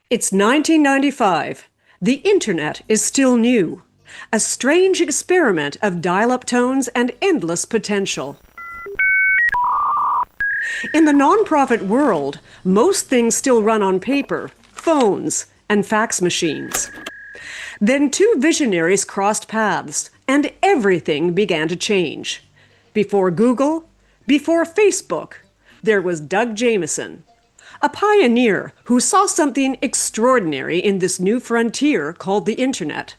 It's 1995. The internet is still new. A strange experiment of dial-up tones and endless potential. In the nonprofit world, most things still run on paper, phones, and fax machines. Then two visionaries crossed paths, and everything began to change. Before Google, before Facebook, there was Doug Jamieson, a pioneer who saw something extraordinary in this new frontier called the Internet,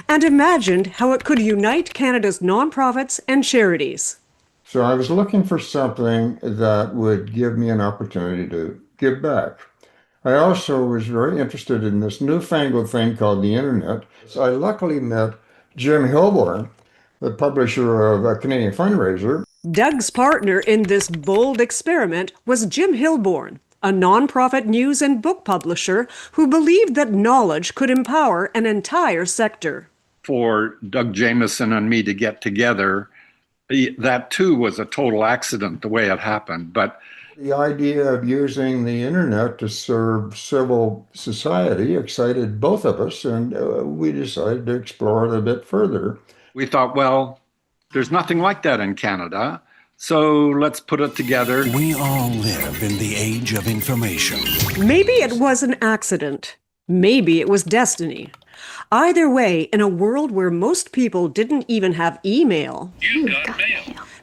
and imagined how it could unite Canada's nonprofits and charities. So I was looking for something that would give me an opportunity to give back. I also was very interested in this newfangled thing called the Internet. So I luckily met Jim Hilborn, the publisher of a Canadian Fundraiser. Doug's partner in this bold experiment was Jim Hilborn, a nonprofit news and book publisher who believed that knowledge could empower an entire sector. For Doug Jamieson and me to get together, that too was a total accident, the way it happened. But the idea of using the internet to serve civil society excited both of us, and we decided to explore it a bit further. We thought, well, there's nothing like that in Canada, so let's put it together. We all live in the age of information. Maybe it was an accident. Maybe it was destiny. Either way, in a world where most people didn't even have email,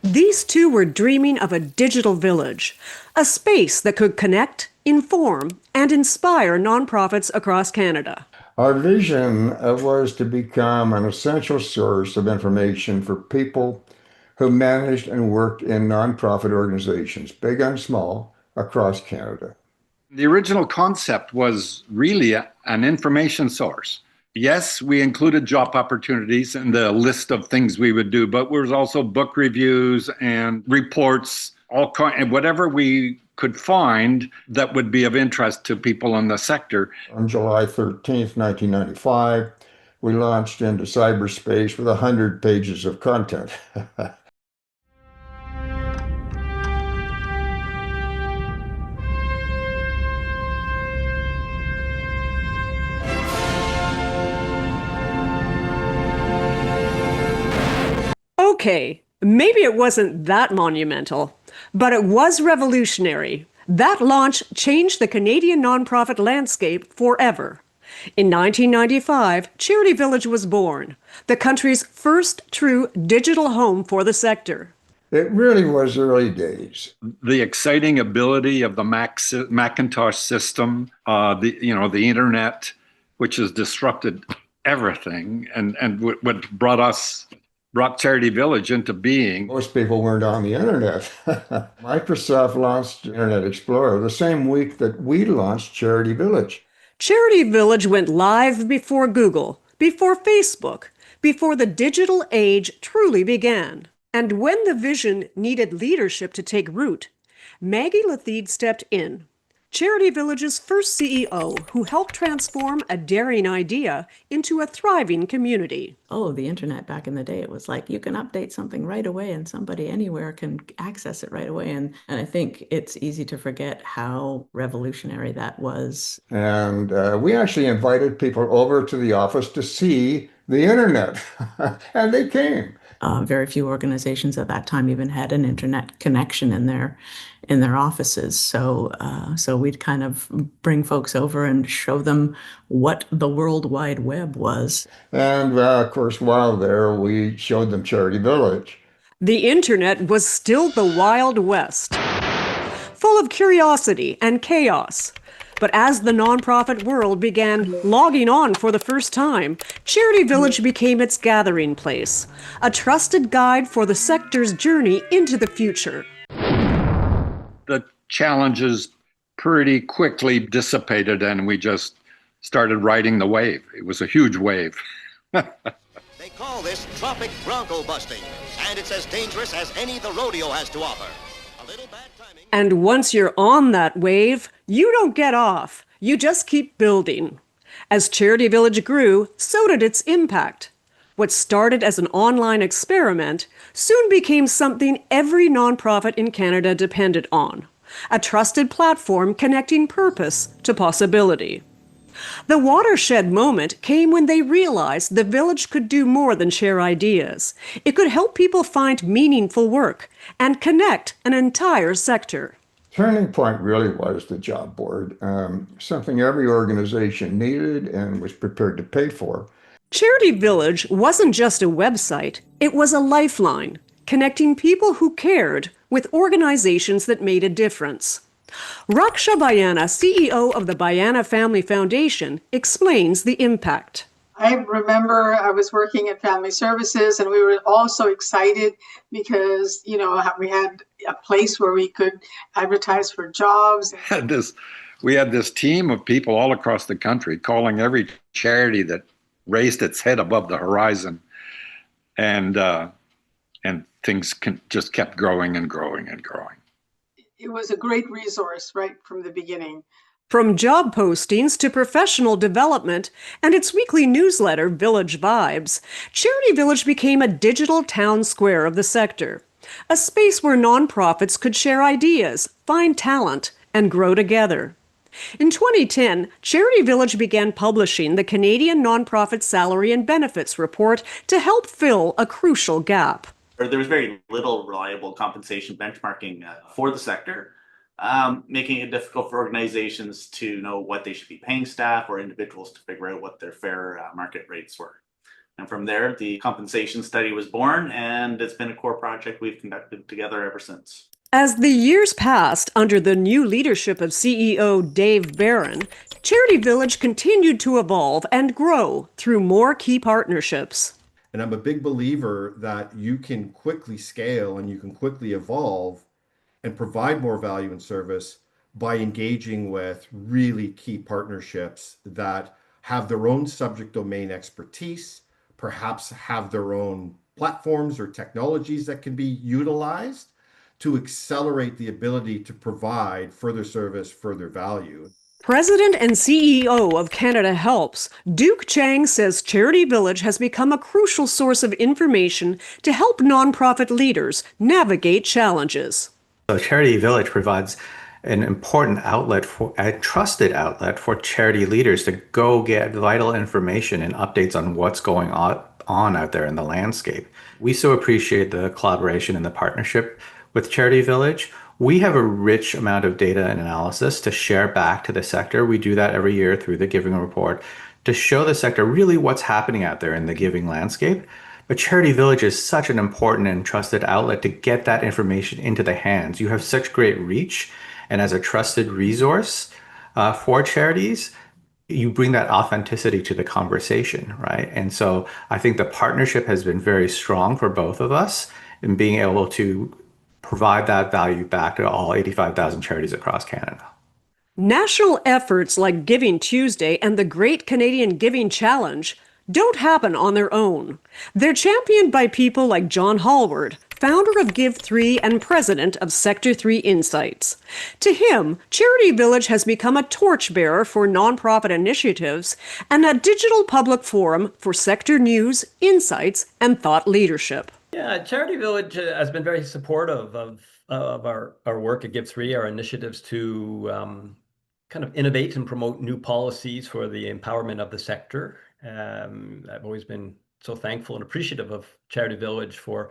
these two were dreaming of a digital village, a space that could connect, inform, and inspire nonprofits across Canada. Our vision was to become an essential source of information for people who managed and worked in nonprofit organizations, big and small, across Canada. The original concept was really an information source. Yes, we included job opportunities in the list of things we would do, but there was also book reviews and reports, and whatever we could find that would be of interest to people in the sector. On July 13th, 1995, we launched into cyberspace with 100 pages of content. Okay, maybe it wasn't that monumental, but it was revolutionary. That launch changed the Canadian nonprofit landscape forever. In 1995, CharityVillage was born, the country's first true digital home for the sector. It really was early days. The exciting ability of the Macintosh system, the internet, which has disrupted everything, and what brought CharityVillage into being. Most people weren't on the internet. Microsoft launched Internet Explorer the same week that we launched CharityVillage. CharityVillage went live before Google, before Facebook, before the digital age truly began. And when the vision needed leadership to take root, Maggie Lathede stepped in. CharityVillage's first CEO, who helped transform a daring idea into a thriving community. Oh, the internet back in the day, it was like you can update something right away and somebody anywhere can access it right away. And I think it's easy to forget how revolutionary that was. And we actually invited people over to the office to see the internet, and they came. Very few organizations at that time even had an internet connection in their offices. So we'd kind of bring folks over and show them what the World Wide Web was. And of course, while there, we showed them CharityVillage. The internet was still the Wild West, full of curiosity and chaos. But as the nonprofit world began logging on for the first time, CharityVillage became its gathering place, a trusted guide for the sector's journey into the future. The challenges pretty quickly dissipated, and we just started riding the wave. It was a huge wave. They call this tropic bronco busting, and it's as dangerous as any the rodeo has to offer. A little bad timing. And once you're on that wave, you don't get off. You just keep building. As CharityVillage grew, so did its impact. What started as an online experiment soon became something every nonprofit in Canada depended on, a trusted platform connecting purpose to possibility. The watershed moment came when they realized the village could do more than share ideas. It could help people find meaningful work and connect an entire sector. Turning point really was the job board, something every organization needed and was prepared to pay for. Charity Village wasn't just a website, it was a lifeline, connecting people who cared with organizations that made a difference. Raksha Bayana, CEO of the Bayana Family Foundation, explains the impact. I remember I was working at Family Services and we were all so excited because, we had a place where we could advertise for jobs. We had this team of people all across the country calling every charity that raised its head above the horizon. And things just kept growing and growing and growing. It was a great resource right from the beginning. From job postings to professional development and its weekly newsletter, Village Vibes, Charity Village became a digital town square of the sector, a space where nonprofits could share ideas, find talent, and grow together. In 2010, Charity Village began publishing the Canadian Nonprofit Salary and Benefits Report to help fill a crucial gap. There was very little reliable compensation benchmarking for the sector, making it difficult for organizations to know what they should be paying staff or individuals to figure out what their fair market rates were. And from there, the compensation study was born, and it's been a core project we've conducted together ever since. As the years passed under the new leadership of CEO Dave Barron, Charity Village continued to evolve and grow through more key partnerships. And I'm a big believer that you can quickly scale and you can quickly evolve and provide more value and service by engaging with really key partnerships that have their own subject domain expertise, perhaps have their own platforms or technologies that can be utilized to accelerate the ability to provide further service, further value. President and CEO of Canada Helps, Duke Chang says Charity Village has become a crucial source of information to help nonprofit leaders navigate challenges. So Charity Village provides an important outlet, a trusted outlet for charity leaders to go get vital information and updates on what's going on out there in the landscape. We so appreciate the collaboration and the partnership with Charity Village. We have a rich amount of data and analysis to share back to the sector. We do that every year through the Giving Report to show the sector really what's happening out there in the giving landscape. But Charity Village is such an important and trusted outlet to get that information into the hands. You have such great reach, and as a trusted resource for charities, you bring that authenticity to the conversation, right? And so I think the partnership has been very strong for both of us in being able to provide that value back to all 85,000 charities across Canada. National efforts like Giving Tuesday and the Great Canadian Giving Challenge don't happen on their own. They're championed by people like John Hallward, founder of Give3 and president of Sector 3 Insights. To him, Charity Village has become a torchbearer for nonprofit initiatives and a digital public forum for sector news, insights, and thought leadership. Yeah, Charity Village has been very supportive of our work at Give3, our initiatives to kind of innovate and promote new policies for the empowerment of the sector. I've always been so thankful and appreciative of Charity Village for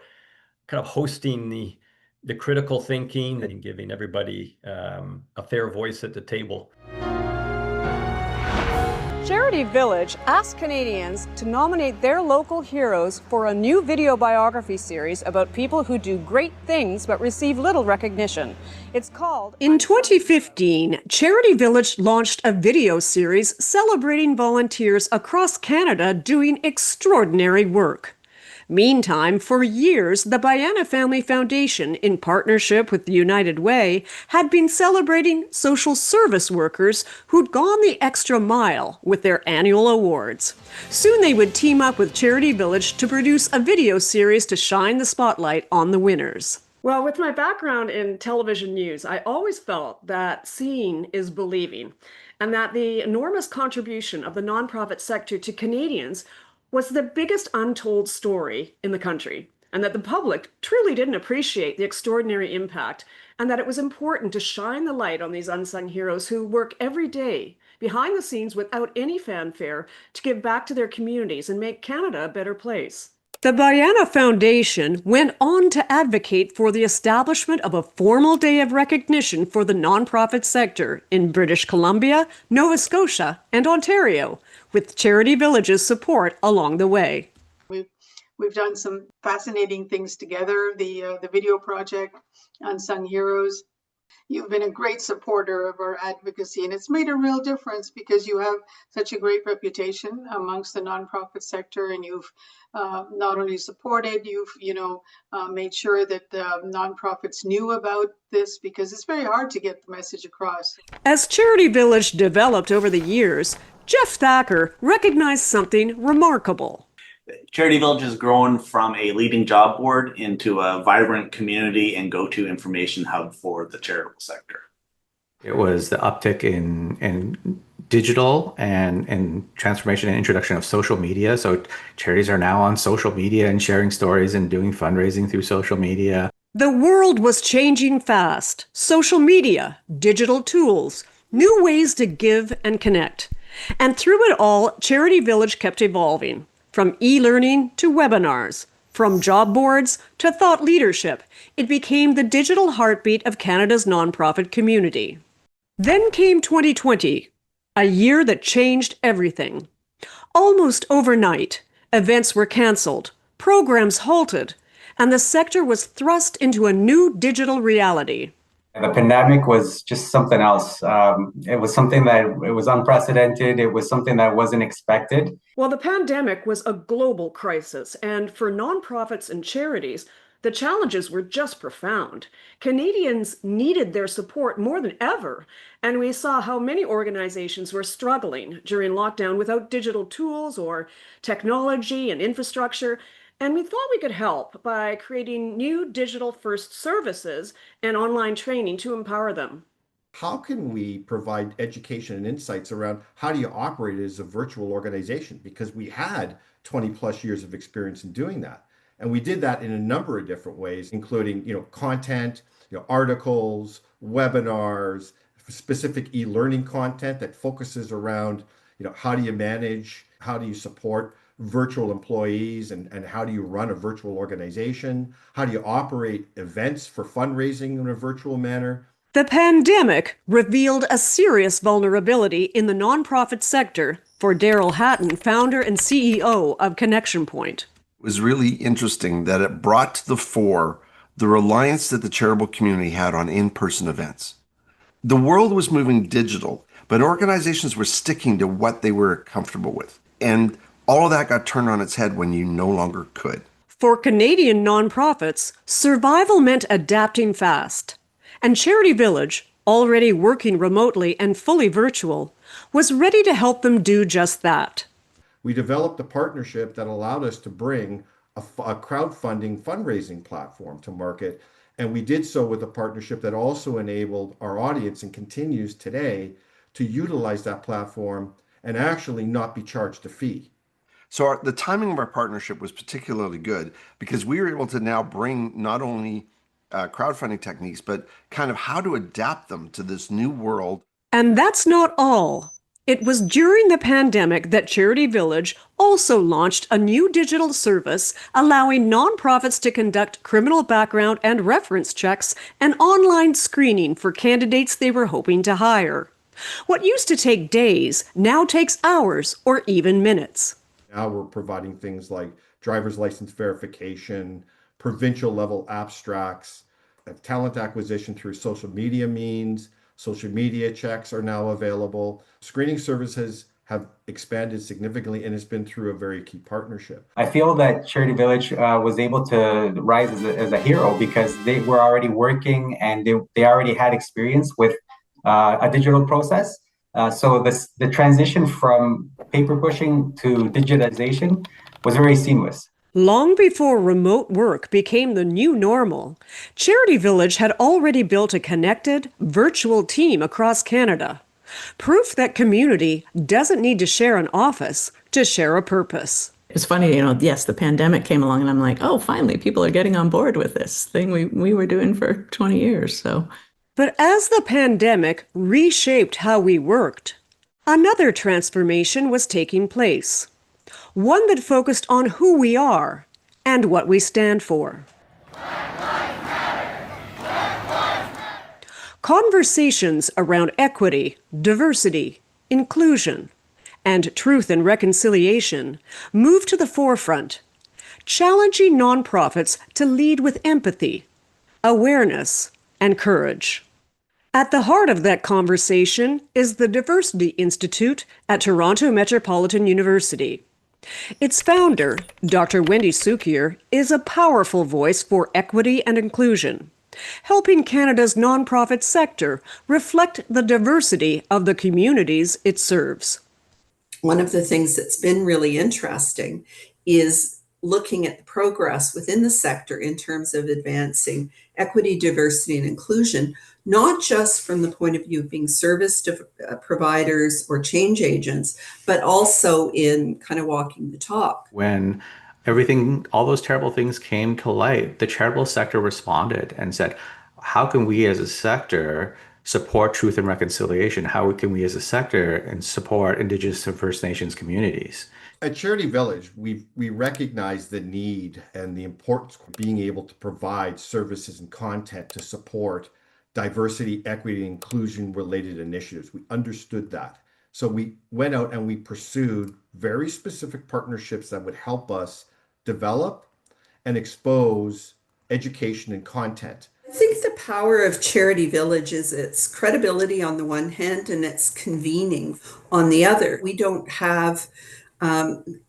kind of hosting the critical thinking and giving everybody a fair voice at the table. Charity Village asked Canadians to nominate their local heroes for a new video biography series about people who do great things but receive little recognition. It's called... In 2015, Charity Village launched a video series celebrating volunteers across Canada doing extraordinary work. Meantime, for years, the Bayana Family Foundation, in partnership with the United Way, had been celebrating social service workers who'd gone the extra mile with their annual awards. Soon they would team up with Charity Village to produce a video series to shine the spotlight on the winners. Well, with my background in television news, I always felt that seeing is believing, and that the enormous contribution of the nonprofit sector to Canadians was the biggest untold story in the country, and that the public truly didn't appreciate the extraordinary impact, and that it was important to shine the light on these unsung heroes who work every day behind the scenes without any fanfare, to give back to their communities and make Canada a better place. The Bayana Foundation went on to advocate for the establishment of a formal day of recognition for the nonprofit sector in British Columbia, Nova Scotia, and Ontario, with CharityVillage's support along the way. We've done some fascinating things together. The video project, Unsung Heroes. You've been a great supporter of our advocacy, and it's made a real difference because you have such a great reputation amongst the nonprofit sector, and you've not only supported, you've made sure that nonprofits knew about this, because it's very hard to get the message across. As Charity Village developed over the years, Jeff Thacker recognized something remarkable. Charity Village has grown from a leading job board into a vibrant community and go-to information hub for the charitable sector. It was the uptick in digital and transformation and introduction of social media. So charities are now on social media and sharing stories and doing fundraising through social media. The world was changing fast. Social media, digital tools, new ways to give and connect. And through it all, Charity Village kept evolving. From e-learning to webinars, from job boards to thought leadership, it became the digital heartbeat of Canada's nonprofit community. Then came 2020, a year that changed everything. Almost overnight, events were canceled, programs halted, and the sector was thrust into a new digital reality. The pandemic was just something else. It was something that it was unprecedented. It was something that wasn't expected. Well, the pandemic was a global crisis, and for nonprofits and charities, the challenges were just profound. Canadians needed their support more than ever, and we saw how many organizations were struggling during lockdown without digital tools or technology and infrastructure. And we thought we could help by creating new digital-first services and online training to empower them. How can we provide education and insights around how do you operate as a virtual organization? Because we had 20 plus years of experience in doing that. And we did that in a number of different ways, including, content, articles, webinars, specific e-learning content that focuses around, how do you manage, how do you support virtual employees, and how do you run a virtual organization? How do you operate events for fundraising in a virtual manner? The pandemic revealed a serious vulnerability in the nonprofit sector for Daryl Hatton, founder and CEO of Connection Point. It was really interesting that it brought to the fore the reliance that the charitable community had on in-person events. The world was moving digital, but organizations were sticking to what they were comfortable with. And all of that got turned on its head when you no longer could. For Canadian nonprofits, survival meant adapting fast. And Charity Village, already working remotely and fully virtual, was ready to help them do just that. We developed a partnership that allowed us to bring a crowdfunding fundraising platform to market. And we did so with a partnership that also enabled our audience, and continues today, to utilize that platform and actually not be charged a fee. So the timing of our partnership was particularly good because we were able to now bring not only crowdfunding techniques, but kind of how to adapt them to this new world. And that's not all. It was during the pandemic that Charity Village also launched a new digital service allowing nonprofits to conduct criminal background and reference checks and online screening for candidates they were hoping to hire. What used to take days now takes hours or even minutes. Now we're providing things like driver's license verification, provincial level abstracts, talent acquisition through social media means. Social media checks are now available. Screening services have expanded significantly, and it's been through a very key partnership. I feel that Charity Village was able to rise as a hero because they were already working and they already had experience with a digital process. So the transition from paper pushing to digitization was very seamless. Long before remote work became the new normal, Charity Village had already built a connected, virtual team across Canada. Proof that community doesn't need to share an office to share a purpose. It's funny, yes, the pandemic came along and I'm like, oh, finally, people are getting on board with this thing we were doing for 20 years. So. But as the pandemic reshaped how we worked, Another transformation was taking place, one that focused on who we are and what we stand for. Conversations around equity, diversity, inclusion, and truth and reconciliation move to the forefront, challenging nonprofits to lead with empathy, awareness, and courage. At the heart of that conversation is the Diversity Institute at Toronto Metropolitan University. Its founder, Dr. Wendy Sukier, is a powerful voice for equity and inclusion, helping Canada's nonprofit sector reflect the diversity of the communities it serves. One of the things that's been really interesting is looking at the progress within the sector in terms of advancing equity, diversity, and inclusion, not just from the point of view of being service providers or change agents, but also in kind of walking the talk. When all those terrible things came to light, the charitable sector responded and said, how can we as a sector support truth and reconciliation? How can we as a sector and support Indigenous and First Nations communities? At Charity Village, we recognize the need and the importance of being able to provide services and content to support diversity, equity, and inclusion related initiatives. We understood that. So we went out and we pursued very specific partnerships that would help us develop and expose education and content. I think the power of Charity Village is its credibility on the one hand and its convening on the other. We don't have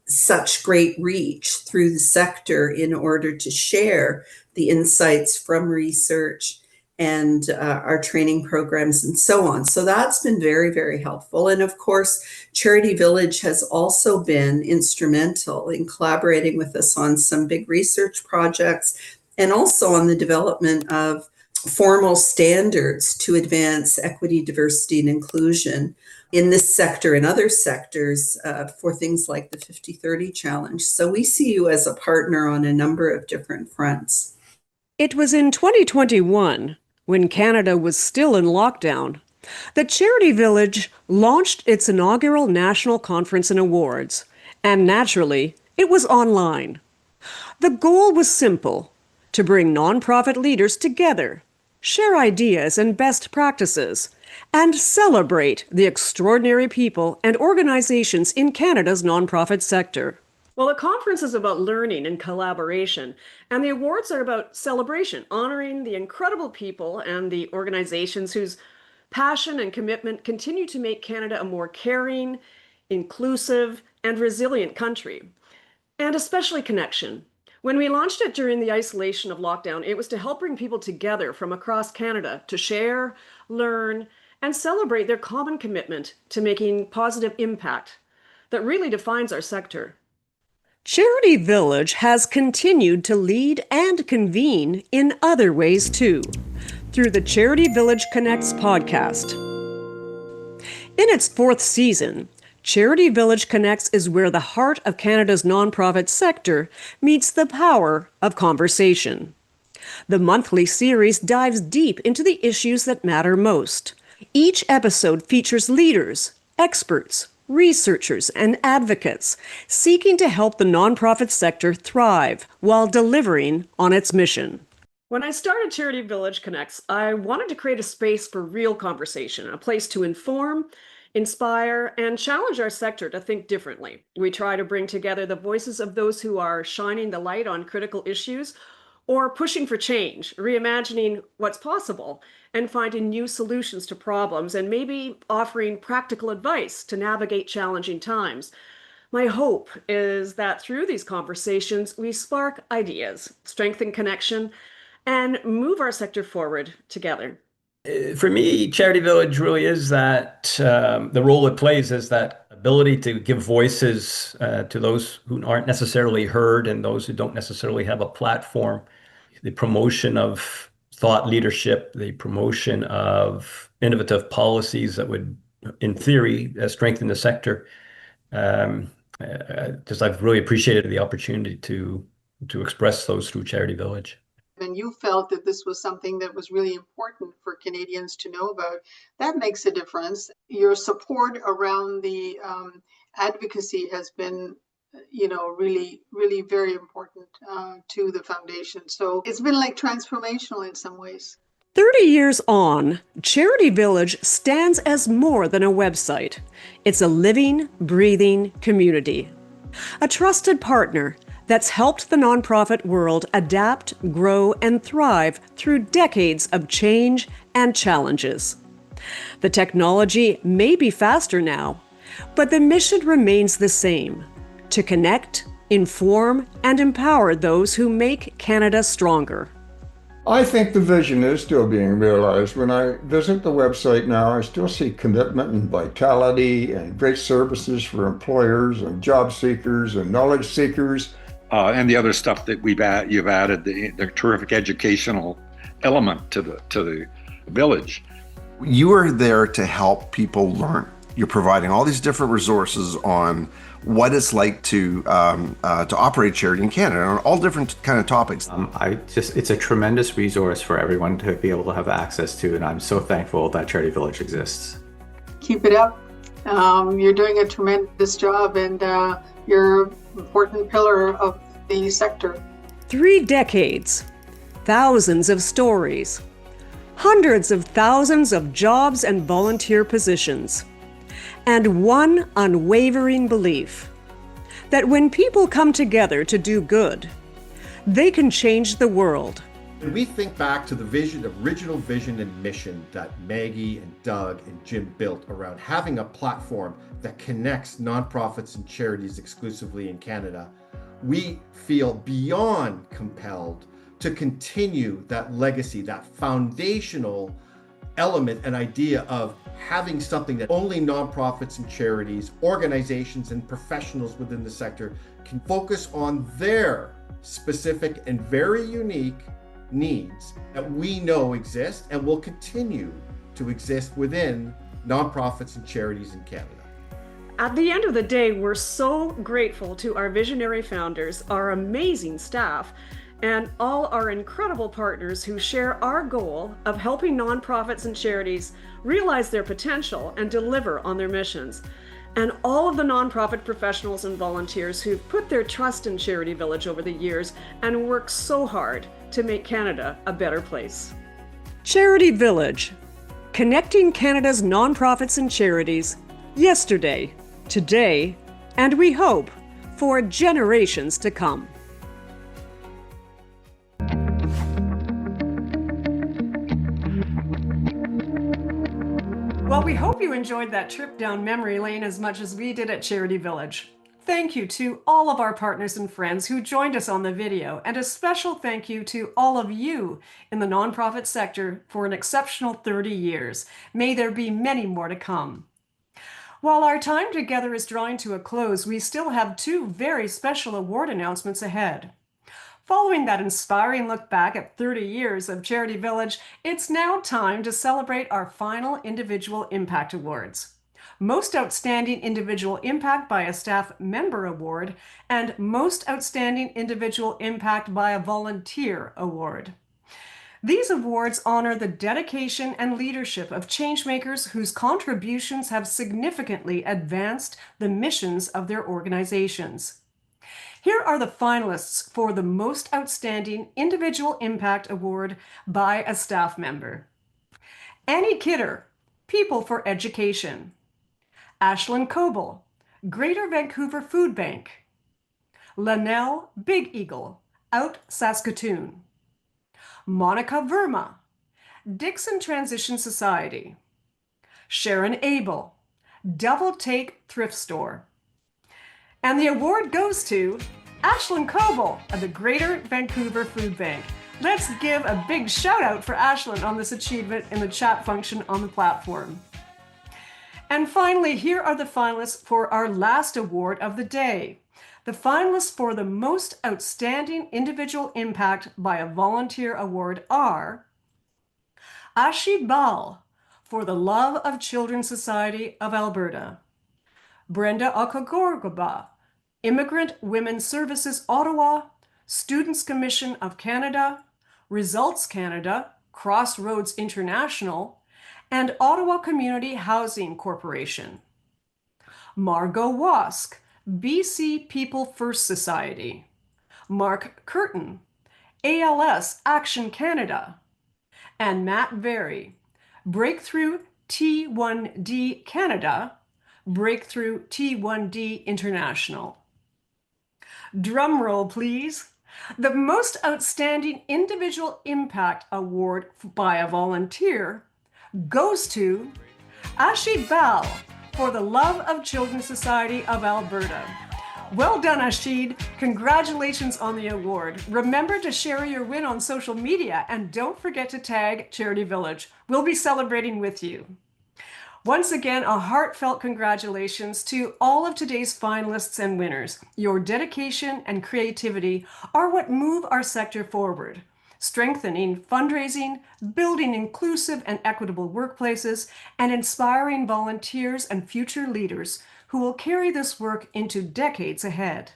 such great reach through the sector in order to share the insights from research and our training programs and so on. So that's been very, very helpful. And of course, Charity Village has also been instrumental in collaborating with us on some big research projects and also on the development of formal standards to advance equity, diversity, and inclusion in this sector and other sectors for things like the 50-30 challenge. So we see you as a partner on a number of different fronts. It was in 2021, when Canada was still in lockdown, that Charity Village launched its inaugural National Conference and Awards, and naturally, it was online. The goal was simple: to bring nonprofit leaders together, share ideas and best practices, and celebrate the extraordinary people and organizations in Canada's nonprofit sector. Well, the conference is about learning and collaboration, and the awards are about celebration, honoring the incredible people and the organizations whose passion and commitment continue to make Canada a more caring, inclusive, and resilient country, and especially connection. When we launched it during the isolation of lockdown, it was to help bring people together from across Canada to share, learn, and celebrate their common commitment to making positive impact that really defines our sector. Charity Village has continued to lead and convene in other ways too, through the Charity Village Connects podcast. In its 4th season, Charity Village Connects is where the heart of Canada's nonprofit sector meets the power of conversation. The monthly series dives deep into the issues that matter most. Each episode features leaders, experts, researchers, and advocates seeking to help the nonprofit sector thrive while delivering on its mission. When I started Charity Village Connects, I wanted to create a space for real conversation, a place to inform, inspire, and challenge our sector to think differently. We try to bring together the voices of those who are shining the light on critical issues or pushing for change, reimagining what's possible, and finding new solutions to problems, and maybe offering practical advice to navigate challenging times. My hope is that through these conversations, we spark ideas, strengthen connection, and move our sector forward together. For me, Charity Village really is that the role it plays is that ability to give voices to those who aren't necessarily heard and those who don't necessarily have a platform. The promotion of thought leadership, the promotion of innovative policies that would, in theory, strengthen the sector. Just I've really appreciated the opportunity to express those through Charity Village. and you felt that this was something that was really important for Canadians to know about, that makes a difference. Your support around the advocacy has been, really, really very important to the foundation. So it's been like transformational in some ways. 30 years on, Charity Village stands as more than a website. It's a living, breathing community. A trusted partner that's helped the nonprofit world adapt, grow, and thrive through decades of change and challenges. The technology may be faster now, but the mission remains the same: to connect, inform, and empower those who make Canada stronger. I think the vision is still being realized. When I visit the website now, I still see commitment and vitality and great services for employers and job seekers and knowledge seekers. And the other stuff that you've added, the terrific educational element to the village. You are there to help people learn. You're providing all these different resources on what it's like to operate charity in Canada on all different kind of topics. It's a tremendous resource for everyone to be able to have access to, and I'm so thankful that Charity Village exists. Keep it up. You're doing a tremendous job, and you're an important pillar of the sector. 3 decades, thousands of stories, hundreds of thousands of jobs and volunteer positions, and one unwavering belief that when people come together to do good, they can change the world. When we think back to the original vision and mission that Maggie and Doug and Jim built around having a platform that connects nonprofits and charities exclusively in Canada, we feel beyond compelled to continue that legacy, that foundational element and idea of having something that only nonprofits and charities, organizations and professionals within the sector can focus on their specific and very unique needs that we know exist and will continue to exist within nonprofits and charities in Canada. At the end of the day, we're so grateful to our visionary founders, our amazing staff, and all our incredible partners who share our goal of helping nonprofits and charities realize their potential and deliver on their missions. And all of the nonprofit professionals and volunteers who've put their trust in Charity Village over the years and worked so hard to make Canada a better place. Charity Village, connecting Canada's nonprofits and charities, yesterday, today, and we hope for generations to come. Well, we hope you enjoyed that trip down memory lane as much as we did at Charity Village. Thank you to all of our partners and friends who joined us on the video, and a special thank you to all of you in the nonprofit sector for an exceptional 30 years. May there be many more to come. While our time together is drawing to a close, we still have 2 very special award announcements ahead. Following that inspiring look back at 30 years of Charity Village, it's now time to celebrate our final Individual Impact Awards. Most Outstanding Individual Impact by a Staff Member Award and Most Outstanding Individual Impact by a Volunteer Award. These awards honor the dedication and leadership of changemakers whose contributions have significantly advanced the missions of their organizations. Here are the finalists for the Most Outstanding Individual Impact Award by a staff member. Annie Kidder, People for Education. Ashlyn Coble, Greater Vancouver Food Bank. Lanelle Big Eagle, Out Saskatoon. Monica Verma, Dixon Transition Society. Sharon Abel, Double Take Thrift Store. And the award goes to Ashlyn Coble of the Greater Vancouver Food Bank. Let's give a big shout out for Ashlyn on this achievement in the chat function on the platform. And finally, here are the finalists for our last award of the day. The finalists for the Most Outstanding Individual Impact by a Volunteer Award are Ashi Bal for the Love of Children Society of Alberta, Brenda Okagorgaba, Immigrant Women's Services Ottawa, Students' Commission of Canada, Results Canada, Crossroads International, and Ottawa Community Housing Corporation. Margot Wask, BC People First Society. Mark Curtin, ALS Action Canada. And Matt Very, Breakthrough T1D Canada, Breakthrough T1D International. Drum roll, please. The Most Outstanding Individual Impact Award by a volunteer goes to Ashid Bal for the Love of Children Society of Alberta. Well done, Ashid. Congratulations on the award. Remember to share your win on social media and don't forget to tag Charity Village. We'll be celebrating with you. Once again, a heartfelt congratulations to all of today's finalists and winners. Your dedication and creativity are what move our sector forward, strengthening fundraising, building inclusive and equitable workplaces, and inspiring volunteers and future leaders who will carry this work into decades ahead.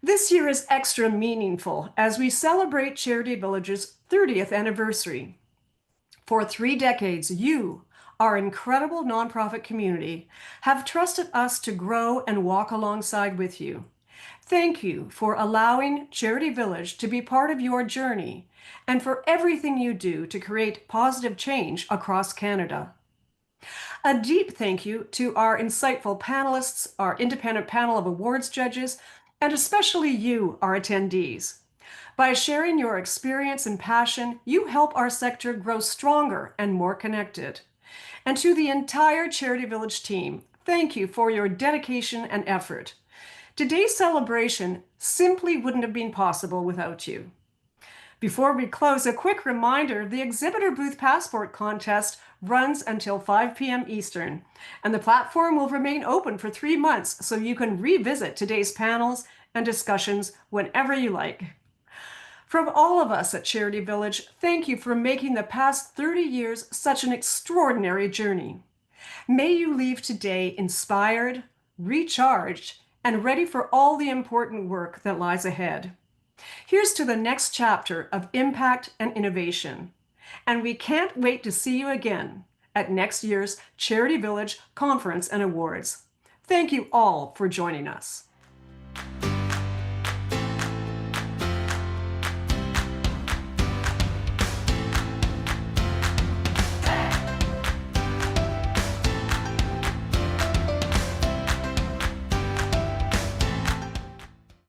This year is extra meaningful as we celebrate Charity Village's 30th anniversary. For 3 decades, you, our incredible nonprofit community, have trusted us to grow and walk alongside with you. Thank you for allowing Charity Village to be part of your journey and for everything you do to create positive change across Canada. A deep thank you to our insightful panelists, our independent panel of awards judges, and especially you, our attendees. By sharing your experience and passion, you help our sector grow stronger and more connected. And to the entire Charity Village team, thank you for your dedication and effort. Today's celebration simply wouldn't have been possible without you. Before we close, a quick reminder, the Exhibitor Booth Passport Contest runs until 5 p.m. Eastern, and the platform will remain open for 3 months so you can revisit today's panels and discussions whenever you like. From all of us at Charity Village, thank you for making the past 30 years such an extraordinary journey. May you leave today inspired, recharged, and ready for all the important work that lies ahead. Here's to the next chapter of impact and innovation. And we can't wait to see you again at next year's Charity Village Conference and Awards. Thank you all for joining us.